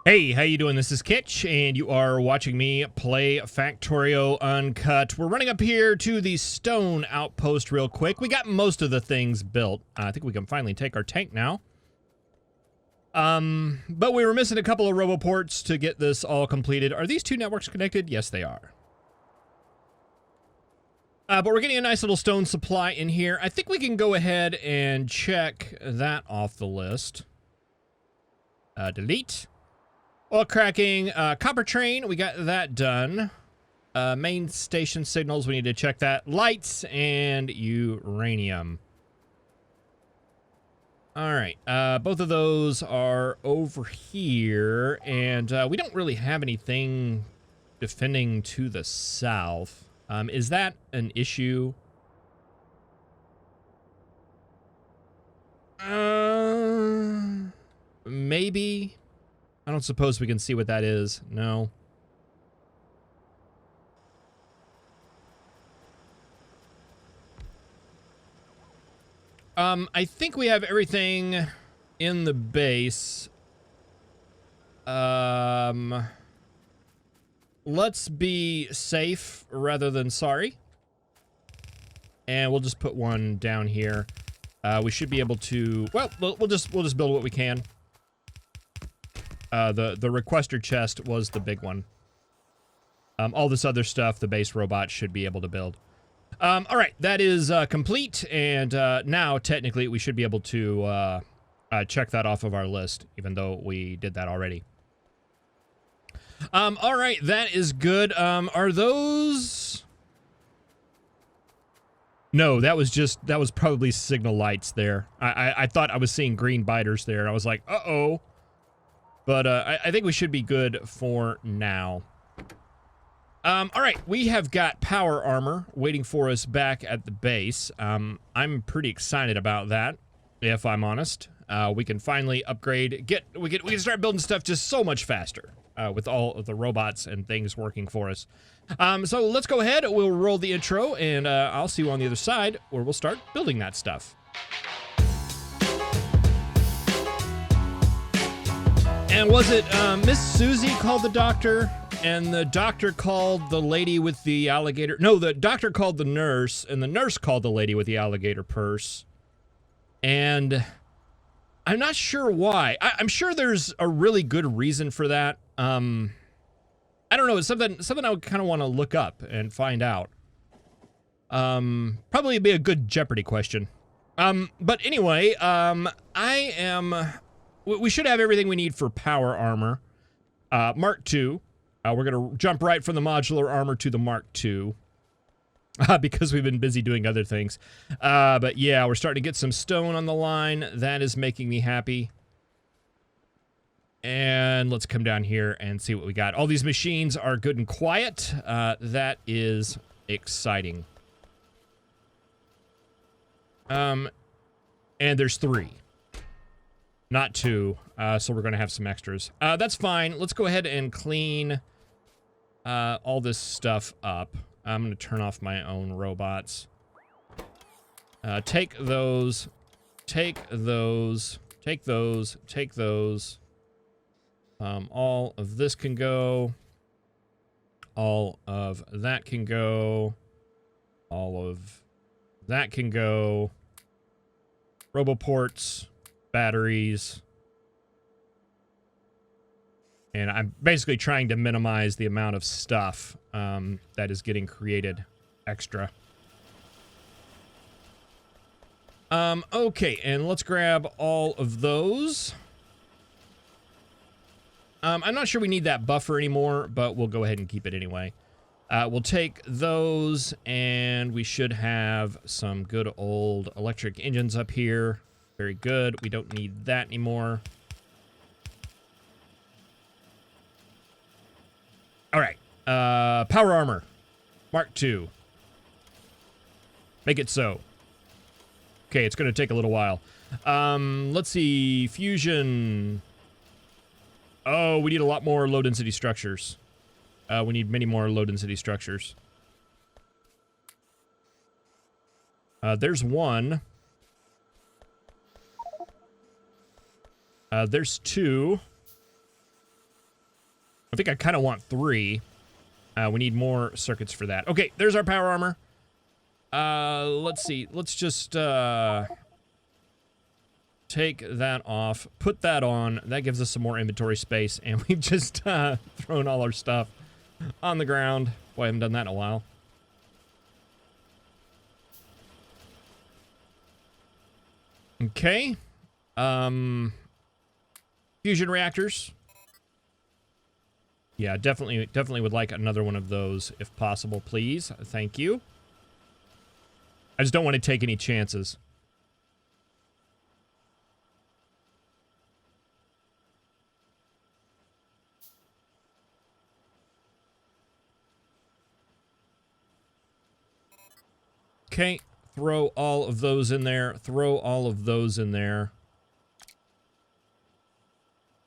Hey, how you doing? This is Kitch, and you are watching me play Factorio Uncut. We're running up here to the stone outpost real quick. We got most of the things built. I think we can finally take our tank now. But we were missing a couple of roboports to get this all completed. Are these two networks connected? Yes, they are. But we're getting a nice little stone supply in here. I think we can go ahead and check that off the list. Delete. Oil cracking, copper train, we got that done. Main station signals, we need to check that. Lights and uranium. All right, both of those are over here, and we don't really have anything defending to the south. Is that an issue? Maybe. I don't suppose we can see what that is. No. I think we have everything in the base. Let's be safe rather than sorry. And we'll just put one down here. We should be able to, well, we'll just build what we can. The requester chest was the big one. All this other stuff, the base robot should be able to build. All right, that is complete, and now technically we should be able to check that off of our list, even though we did that already. All right, that is good. Are those? No, that was probably signal lights there. I thought I was seeing green biters there. I was like, uh-oh. But I think we should be good for now. All right, we have got power armor waiting for us back at the base. I'm pretty excited about that, if I'm honest. We can finally upgrade. We can start building stuff just so much faster with all of the robots and things working for us. So let's go ahead. We'll roll the intro, and I'll see you on the other side, where we'll start building that stuff. And was it Miss Susie called the doctor, and the doctor called the lady with the alligator? No, the doctor called the nurse, and the nurse called the lady with the alligator purse. And I'm not sure why. I'm sure there's a really good reason for that. I don't know. It's something I would kind of want to look up and find out. Probably be a good Jeopardy question. But anyway, we should have everything we need for power armor. Mark II. We're going to jump right from the modular armor to the Mark II. Because we've been busy doing other things. But yeah, we're starting to get some stone on the line. That is making me happy. And let's come down here and see what we got. All these machines are good and quiet. That is exciting. And there's 3. Not 2, so we're going to have some extras. That's fine. Let's go ahead and clean all this stuff up. I'm going to turn off my own robots. Take those. Take those. Take those. Take those. All of this can go. All of that can go. All of that can go. Roboports. Batteries. And I'm basically trying to minimize the amount of stuff that is getting created extra. Okay, and let's grab all of those. I'm not sure we need that buffer anymore, but we'll go ahead and keep it anyway. We'll take those, and we should have some good old electric engines up here. Very good. We don't need that anymore. All right. Power armor. Mark II. Make it so. Okay, it's going to take a little while. Let's see. Fusion. Oh, we need a lot more low density structures. We need many more low density structures. There's one. There's two. I think I kind of want 3. We need more circuits for that. Okay, there's our power armor. Let's see. Let's just take that off, put that on. That gives us some more inventory space, and we've just thrown all our stuff on the ground. Boy, I haven't done that in a while. Okay. Fusion reactors. Yeah, definitely would like another one of those if possible, please. Thank you. I just don't want to take any chances. Okay, throw all of those in there. Throw all of those in there.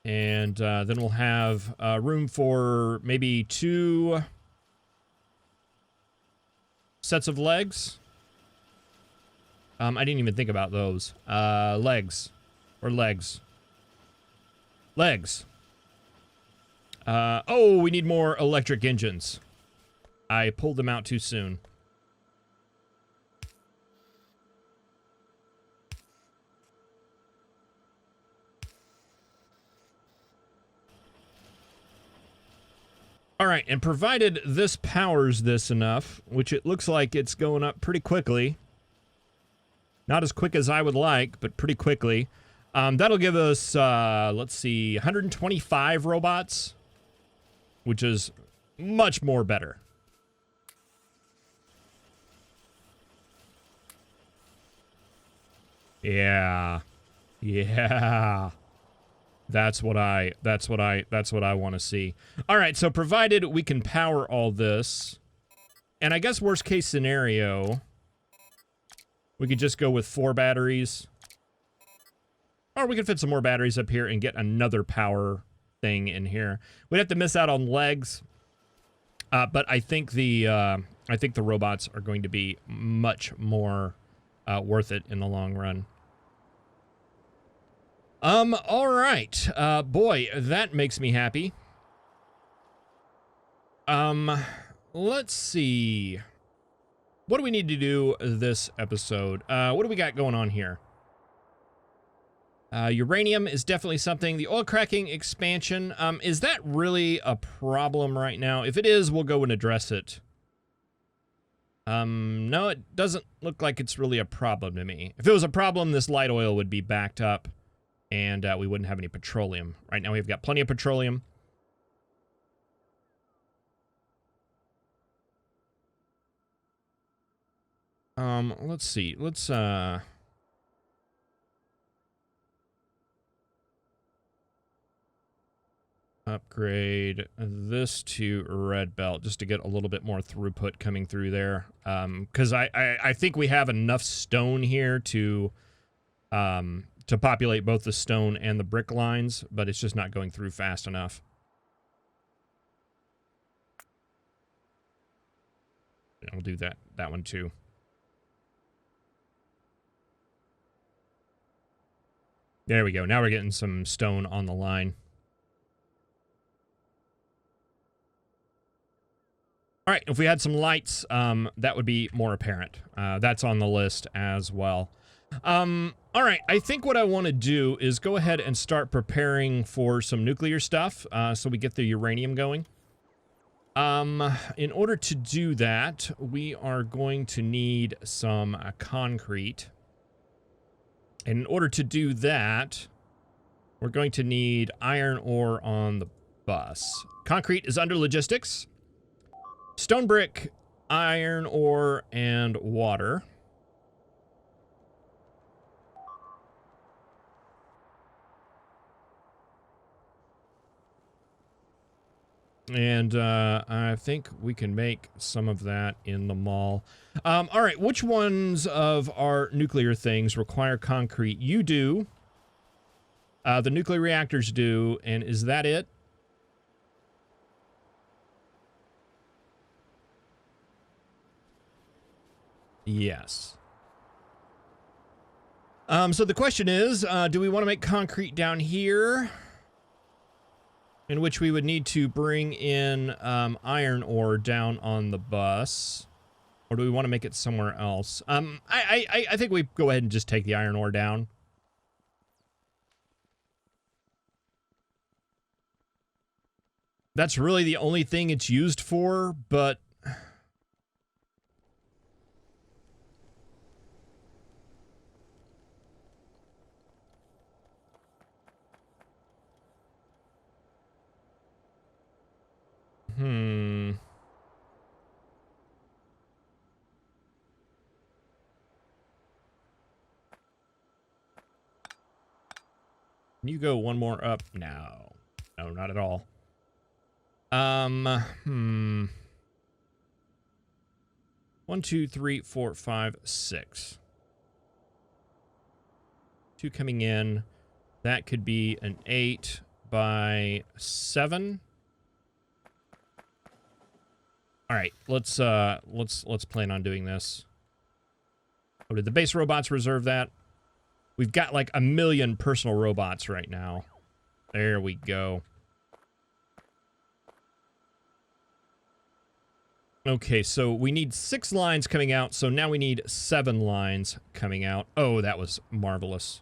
And then we'll have room for maybe 2 sets of legs. I didn't even think about those. Legs. Or legs. Legs. Oh, we need more electric engines. I pulled them out too soon. All right, and provided this powers this enough, which it looks like it's going up pretty quickly. Not as quick as I would like, but pretty quickly. That'll give us, let's see, 125 robots, which is much more better. Yeah. Yeah. That's what I want to see. All right, so provided we can power all this, and I guess worst case scenario, we could just go with 4 batteries. Or we could fit some more batteries up here and get another power thing in here. We'd have to miss out on legs, but I think the robots are going to be much more worth it in the long run. All right. Boy, that makes me happy. Let's see. What do we need to do this episode? What do we got going on here? Uranium is definitely something. The oil cracking expansion, is that really a problem right now? If it is, we'll go and address it. No, it doesn't look like it's really a problem to me. If it was a problem, this light oil would be backed up. And we wouldn't have any petroleum. Right now we've got plenty of petroleum. Let's see. Let's upgrade this to red belt just to get a little bit more throughput coming through there. Because I think we have enough stone here to populate both the stone and the brick lines, but it's just not going through fast enough. And we'll do that one too. There we go. Now we're getting some stone on the line. All right, if we had some lights, that would be more apparent. That's on the list as well. All right, I think what I want to do is go ahead and start preparing for some nuclear stuff, so we get the uranium going. In order to do that, we are going to need some concrete. And in order to do that, we're going to need iron ore on the bus. Concrete is under logistics. Stone brick, iron ore, and water. And I think we can make some of that in the mall. All right, which ones of our nuclear things require concrete? You do. The nuclear reactors do. And is that it? Yes. So the question is, do we want to make concrete down here? in which we would need to bring in iron ore down on the bus. Or do we want to make it somewhere else? I think we go ahead and just take the iron ore down. That's really the only thing it's used for, but... Can you go one more up? No. No, not at all. 1, 2, 3, 4, 5, 6. 2 coming in. That could be an 8 by 7. All right, let's plan on doing this. Oh, did the base robots reserve that? We've got like 1 million personal robots right now. There we go. Okay, so we need 6 lines coming out, so now we need 7 lines coming out. Oh, that was marvelous.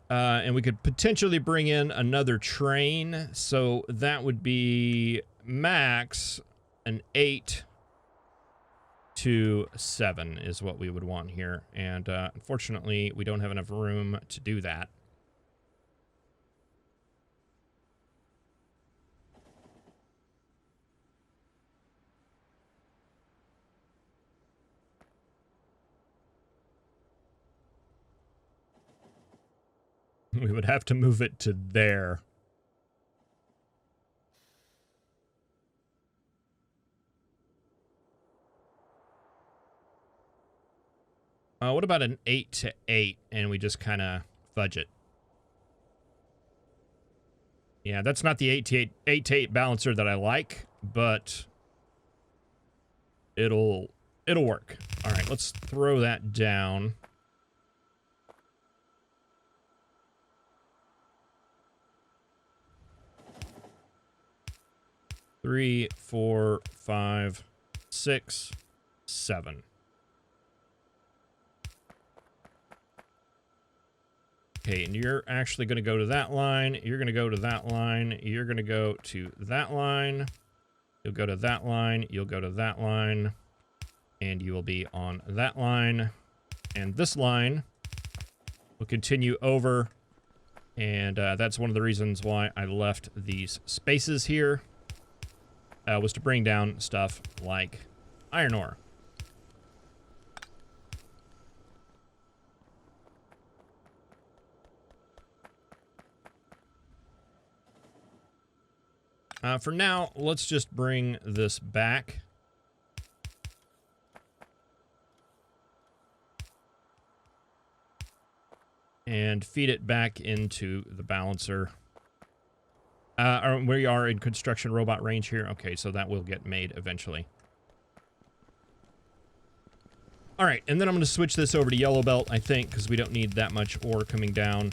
And we could potentially bring in another train, so that would be max an 8 to 7 is what we would want here. And unfortunately, we don't have enough room to do that. We would have to move it to there. What about an 8 to 8, and we just kind of fudge it? Yeah, that's not the 8 to 8 balancer that I like, but it'll work. All right, let's throw that down. Three, 4, 5, 6, 7. Okay, and you're actually going to go to that line. You're going to go to that line. You're going to go to that line. You'll go to that line. You'll go to that line. And you will be on that line. And this line will continue over. And that's one of the reasons why I left these spaces here. Was to bring down stuff like iron ore. For now, let's just bring this back. And feed it back into the balancer. We are in construction robot range here. Okay, so that will get made eventually. All right, and then I'm going to switch this over to yellow belt, I think, because we don't need that much ore coming down.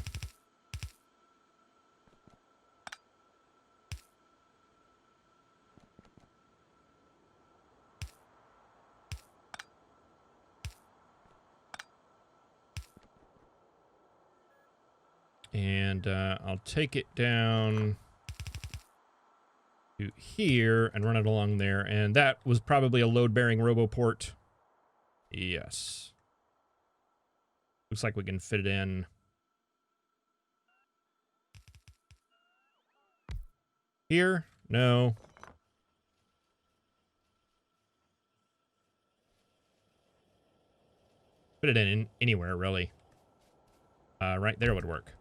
And I'll take it down to here and run it along there. And that was probably a load-bearing roboport. Yes. Looks like we can fit it in. Here? No. Put it in anywhere, really. Right there would work.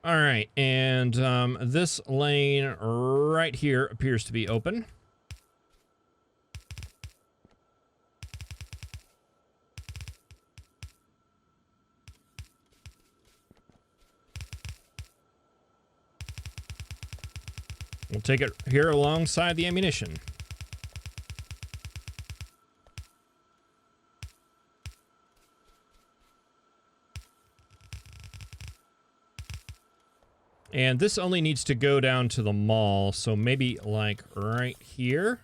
All right, and this lane right here appears to be open. We'll take it here alongside the ammunition. And this only needs to go down to the mall, so maybe like right here.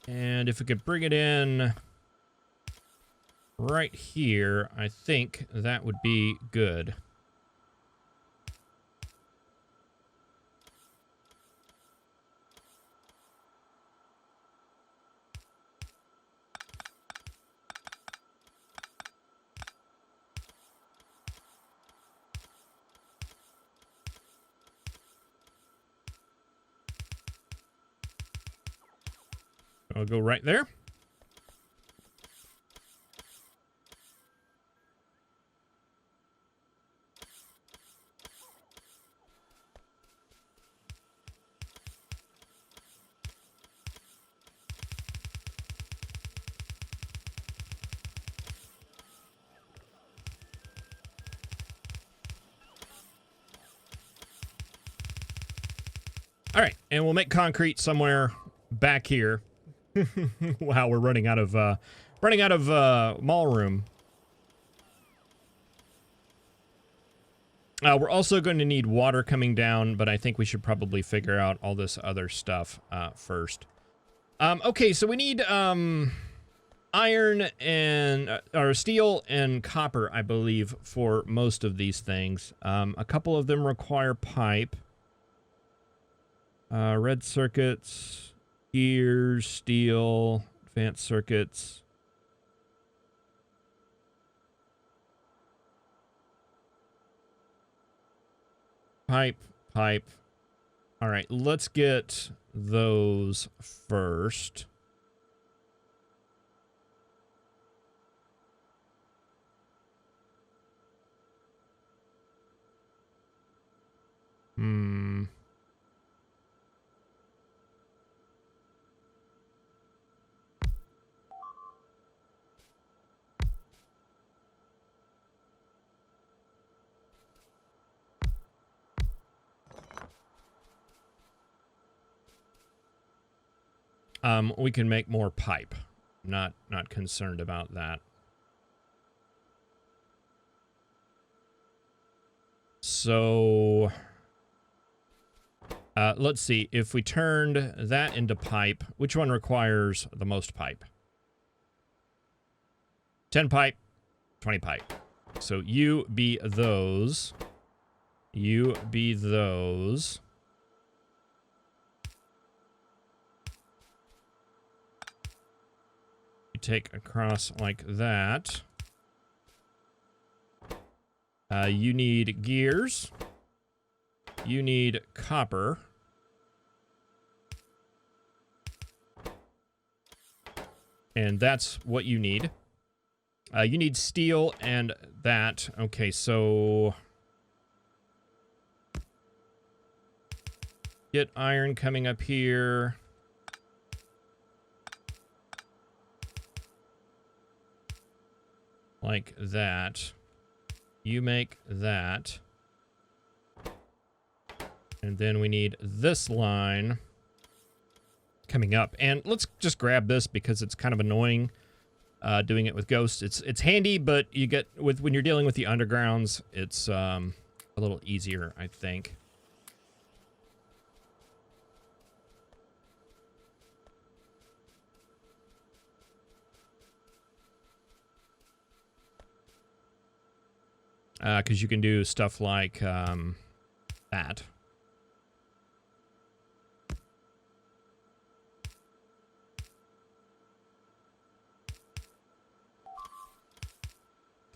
And if we could bring it in right here, I think that would be good. I'll go right there. All right, and we'll make concrete somewhere back here. Wow, we're running out of mall room. We're also going to need water coming down, but I think we should probably figure out all this other stuff first. Okay, so we need iron and or steel and copper, I believe, for most of these things. A couple of them require pipe. Red circuits, gears, steel, advanced circuits. Pipe. All right, let's get those first. We can make more pipe. Not concerned about that. So, let's see. If we turned that into pipe, which one requires the most pipe? 10 pipe, 20 pipe. So you be those. You be those. Take across like that. You need gears. You need copper. And that's what you need. You need steel and that. Okay, so get iron coming up here. Like that. You make that. And then we need this line coming up. And let's just grab this because it's kind of annoying doing it with ghosts. It's handy, but you get when you're dealing with the undergrounds, it's a little easier, I think. Because you can do stuff like that.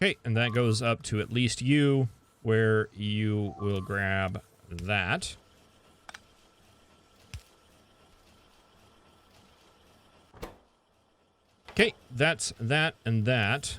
Okay, and that goes up to at least you, where you will grab that. Okay, that's that and that.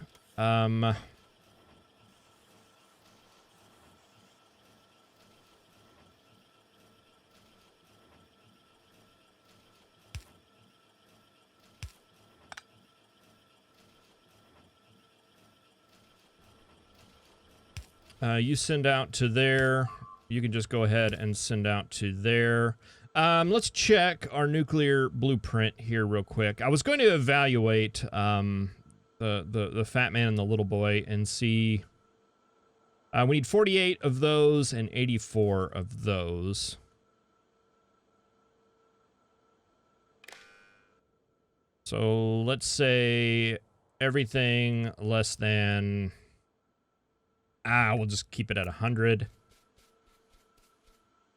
You send out to there. You can just go ahead and send out to there. Let's check our nuclear blueprint here real quick. I was going to evaluate the fat man and the little boy and see We need 48 of those and 84 of those. So let's say everything less than... we'll just keep it at 100.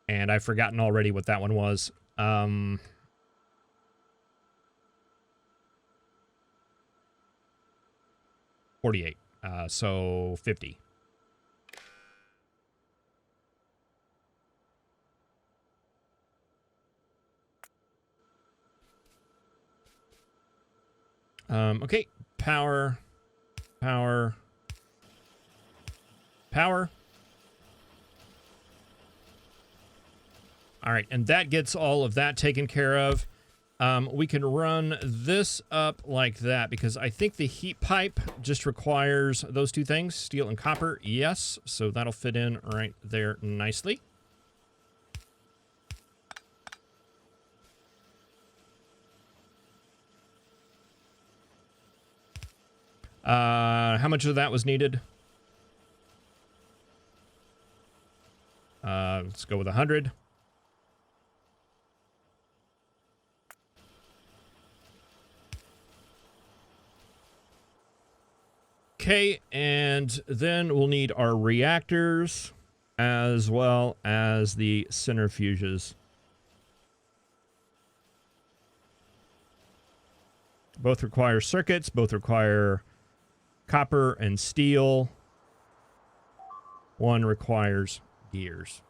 And I've forgotten already what that one was. 48. So 50. Okay. Power. Power. Power. All right, and that gets all of that taken care of. We can run this up like that because I think the heat pipe just requires those two things, steel and copper. Yes, so that'll fit in right there nicely. How much of that was needed? Let's go with 100. Okay, and then we'll need our reactors as well as the centrifuges. Both require circuits, both require copper and steel. One requires gears.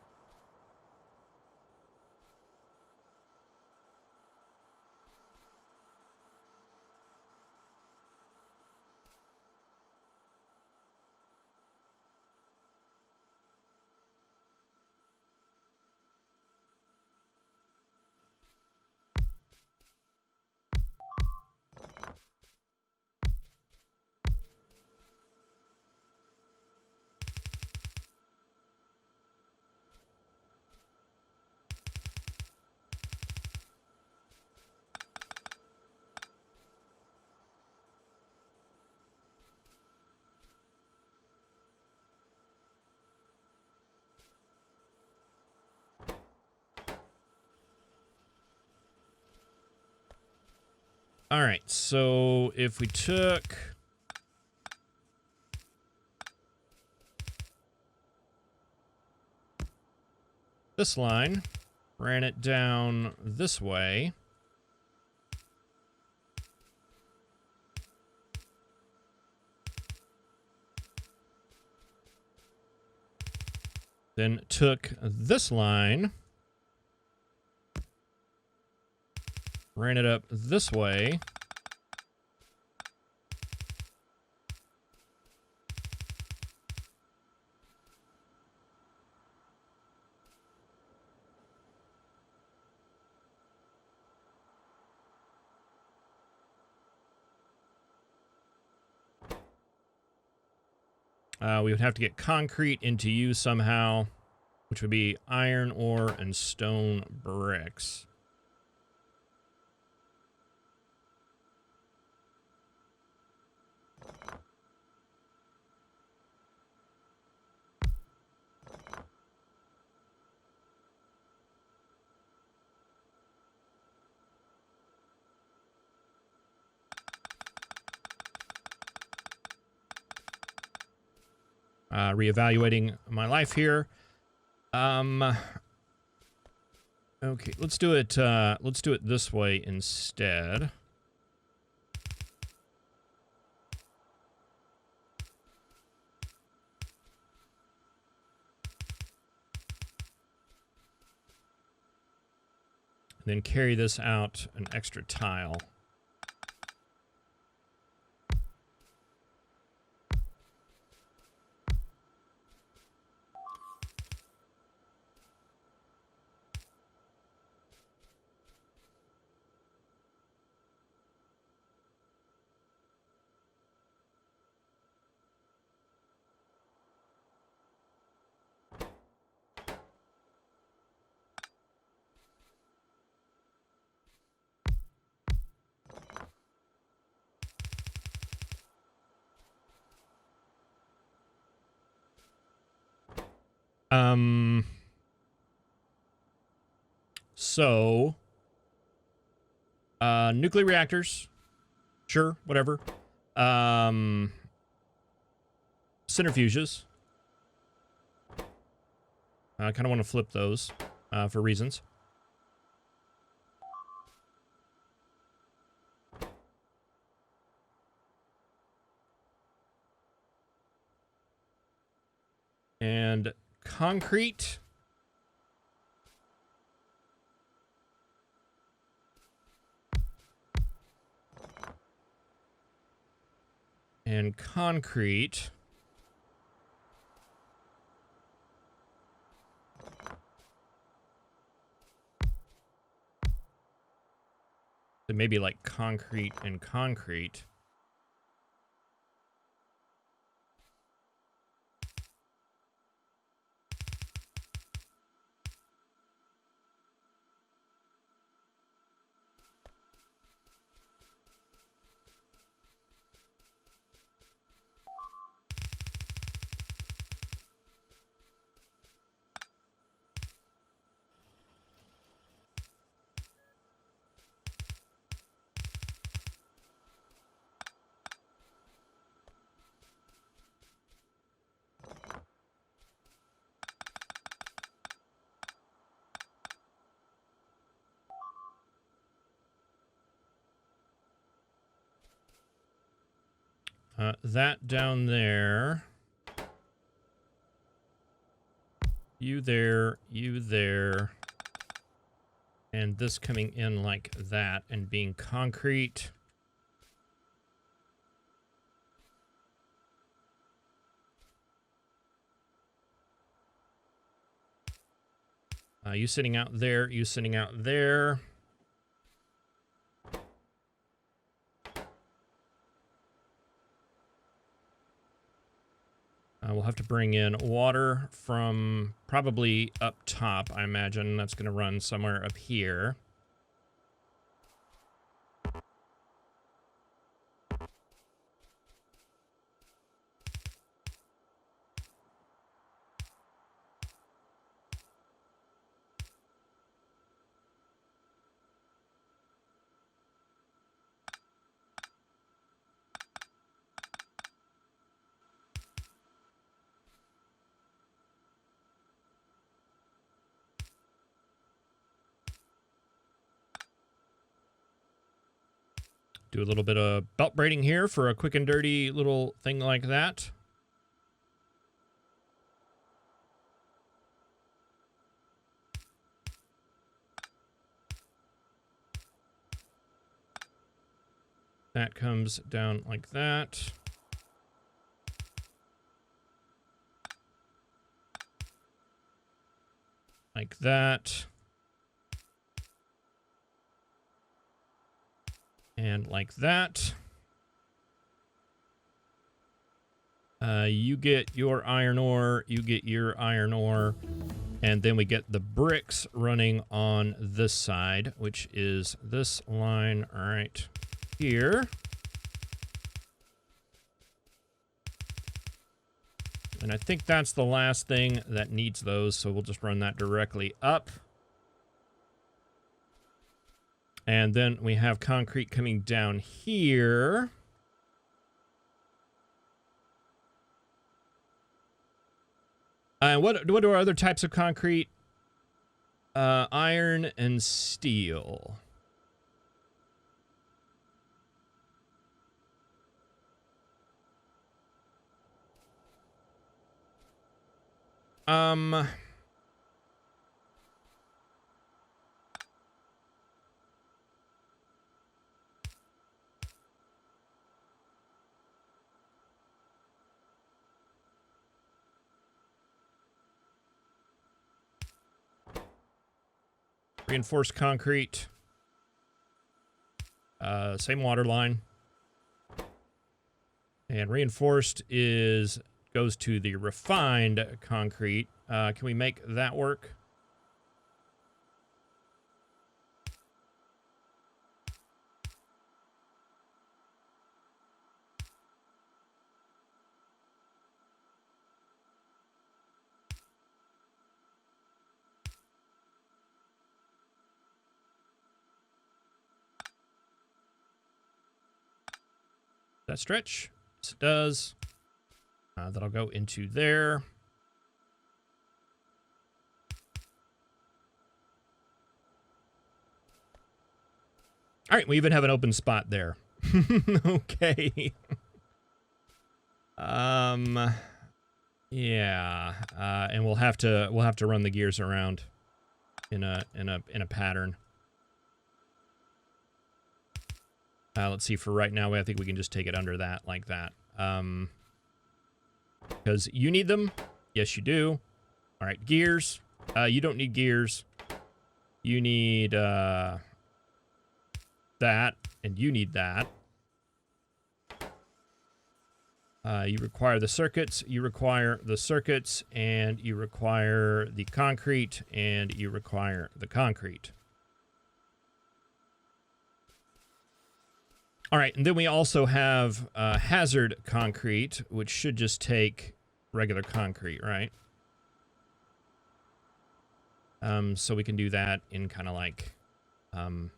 All right, so if we took this line, ran it down this way, then took this line, ran it up this way, we would have to get concrete into use somehow, which would be iron ore and stone bricks. Reevaluating my life here. Okay, let's do it this way instead. And then carry this out an extra tile. So, nuclear reactors, sure, whatever. Centrifuges. I kind of want to flip those for reasons. And concrete. And concrete. So maybe like concrete and concrete. That down there. You there, you there. And this coming in like that and being concrete. You sitting out there, you sitting out there. We'll have to bring in water from probably up top, I imagine. That's going to run somewhere up here. Do a little bit of belt braiding here for a quick and dirty little thing like that. That comes down like that. Like that. And like that. You get your iron ore, you get your iron ore, and then we get the bricks running on this side, which is this line right here. And I think that's the last thing that needs those, so we'll just run that directly up. And then we have concrete coming down here. What are other types of concrete? Iron and steel. Reinforced concrete. Same water line. And reinforced goes to the refined concrete. Can we make that work? That stretch? Yes, it does. That'll go into there. All right, we even have an open spot there. Okay. Yeah. And we'll have to run the gears around in a pattern. Let's see, for right now, I think we can just take it under that, like that. Because you need them. Yes, you do. All right, gears. You don't need gears. You need, that, and you need that. You require the circuits, and you require the concrete, and you require the concrete. All right, and then we also have hazard concrete, which should just take regular concrete, right? So we can do that in kind of like... oh,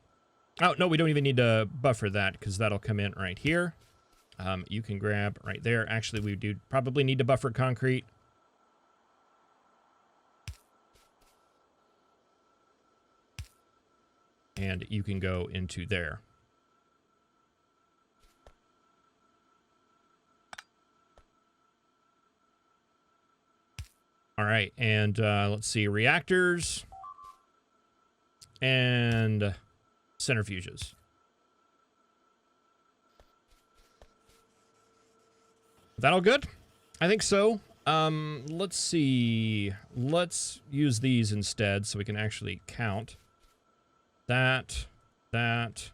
no, we don't even need to buffer that, because that'll come in right here. You can grab right there. Actually, we do probably need to buffer concrete. And you can go into there. All right, and let's see, reactors and centrifuges. That all good? I think so. Let's see. Let's use these instead so we can actually count. That. That.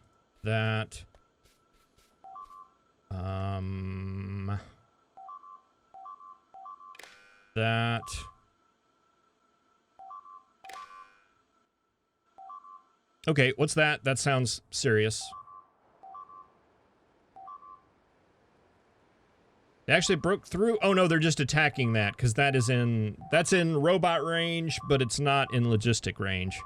Okay, what's that? That sounds serious. They actually broke through. Oh no, they're just attacking that because that's in robot range, but it's not in logistic range.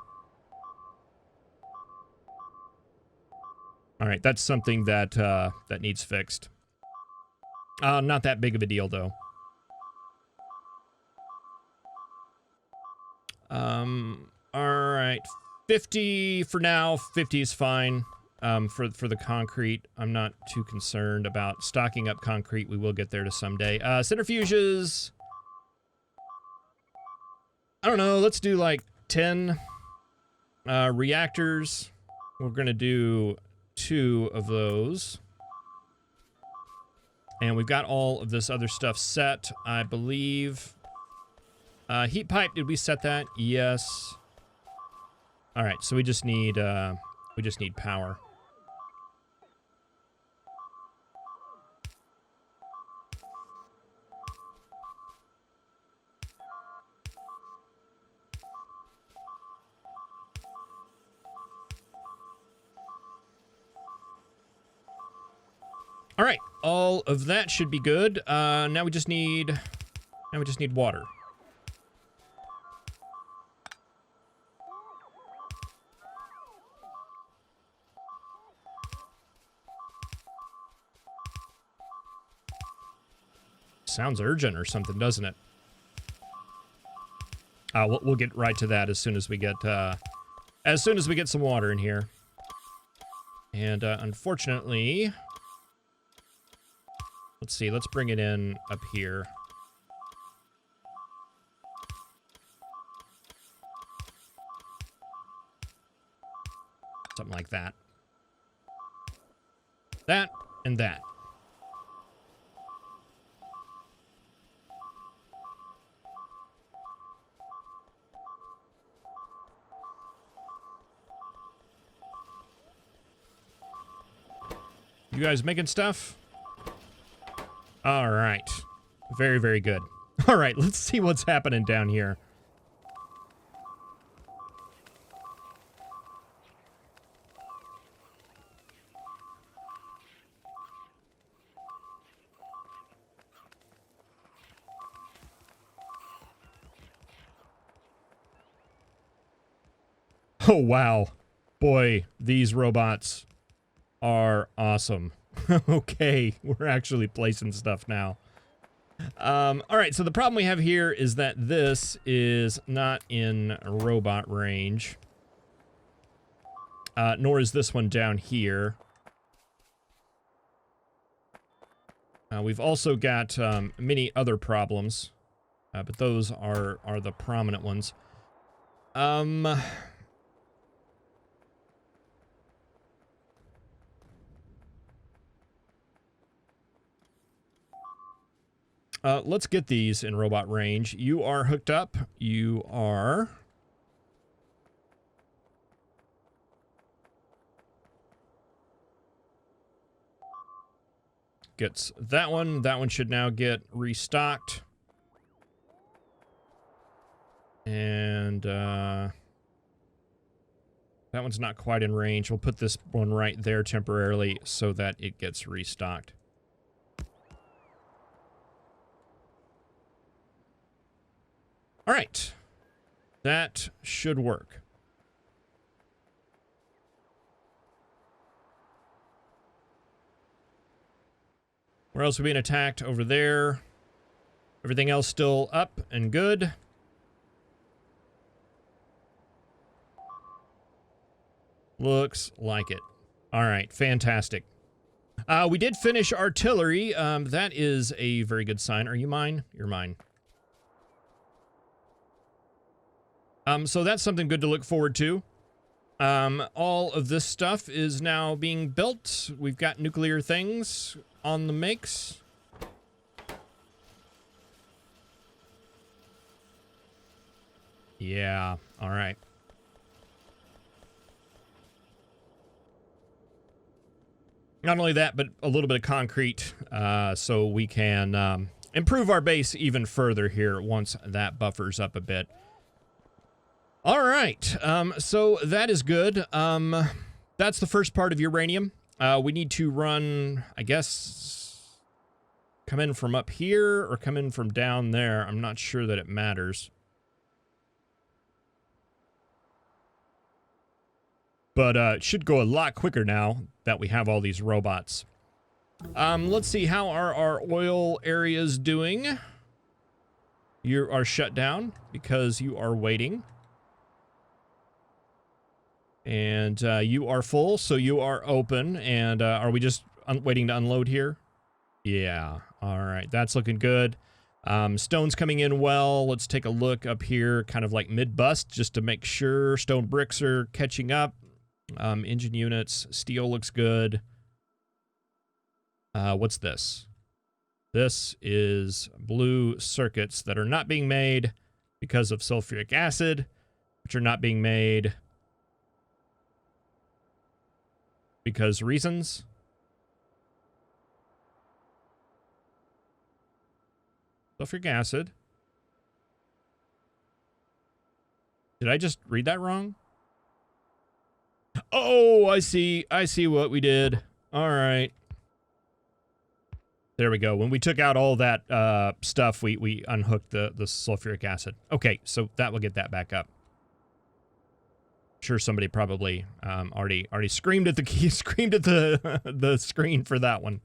All right, that's something that that needs fixed. Not that big of a deal though. All right, 50 for now. 50 is fine. For the concrete, I'm not too concerned about stocking up concrete. We will get there to someday. Centrifuges. I don't know. Let's do like 10 reactors. We're going to do 2 of those. And we've got all of this other stuff set, I believe. Heat pipe, did we set that? Yes. All right, so we just need power. All right, all of that should be good. Now we just need water. Sounds urgent or something, doesn't it? We'll get right to that as soon as we get some water in here. And unfortunately, let's see. Let's bring it in up here. Something like that. That and that. You guys making stuff? All right. Very, very good. All right, let's see what's happening down here. Oh, wow. Boy, these robots are awesome. Okay, we're actually placing stuff now. All right, so the problem we have here is that this is not in robot range. Nor is this one down here. We've also got many other problems, but those are the prominent ones. Let's get these in robot range. You are hooked up. You are... Gets that one. That one should now get restocked. And, that one's not quite in range. We'll put this one right there temporarily so that it gets restocked. All right. That should work. Where else are we being attacked? Over there. Everything else still up and good. Looks like it. All right, fantastic. We did finish artillery. That is a very good sign. Are you mine? You're mine. So that's something good to look forward to. All of this stuff is now being built. We've got nuclear things on the makes. Yeah, all right. Not only that, but a little bit of concrete, so we can improve our base even further here once that buffers up a bit. All right, so that is good. That's the first part of uranium. We need to run, I guess, come in from up here or come in from down there. I'm not sure that it matters. But it should go a lot quicker now that we have all these robots. Let's see, how are our oil areas doing? You are shut down because you are waiting. And you are full, so you are open. And are we just waiting to unload here? Yeah, all right, that's looking good. Stone's coming in well. Let's take a look up here, kind of like mid-bust, just to make sure stone bricks are catching up. Engine units, steel looks good. What's this? This is blue circuits that are not being made because of sulfuric acid, which are not being made because reasons. Sulfuric acid. Did I just read that wrong? Oh, I see what we did. All right. There we go. When we took out all that stuff, we unhooked the sulfuric acid. Okay, so that will get that back up. Sure, somebody probably already screamed at the key, screamed at the screen for that one.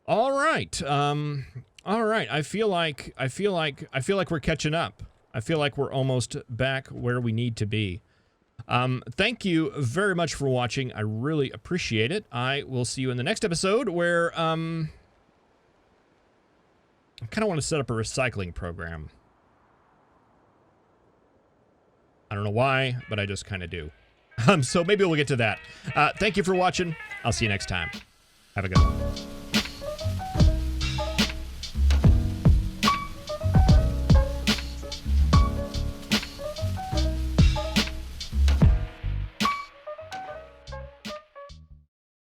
All right. All right. I feel like we're catching up. I feel like we're almost back where we need to be. Thank you very much for watching. I really appreciate it. I will see you in the next episode where, I kind of want to set up a recycling program. I don't know why, but I just kind of do. So maybe we'll get to that. Thank you for watching. I'll see you next time. Have a good one.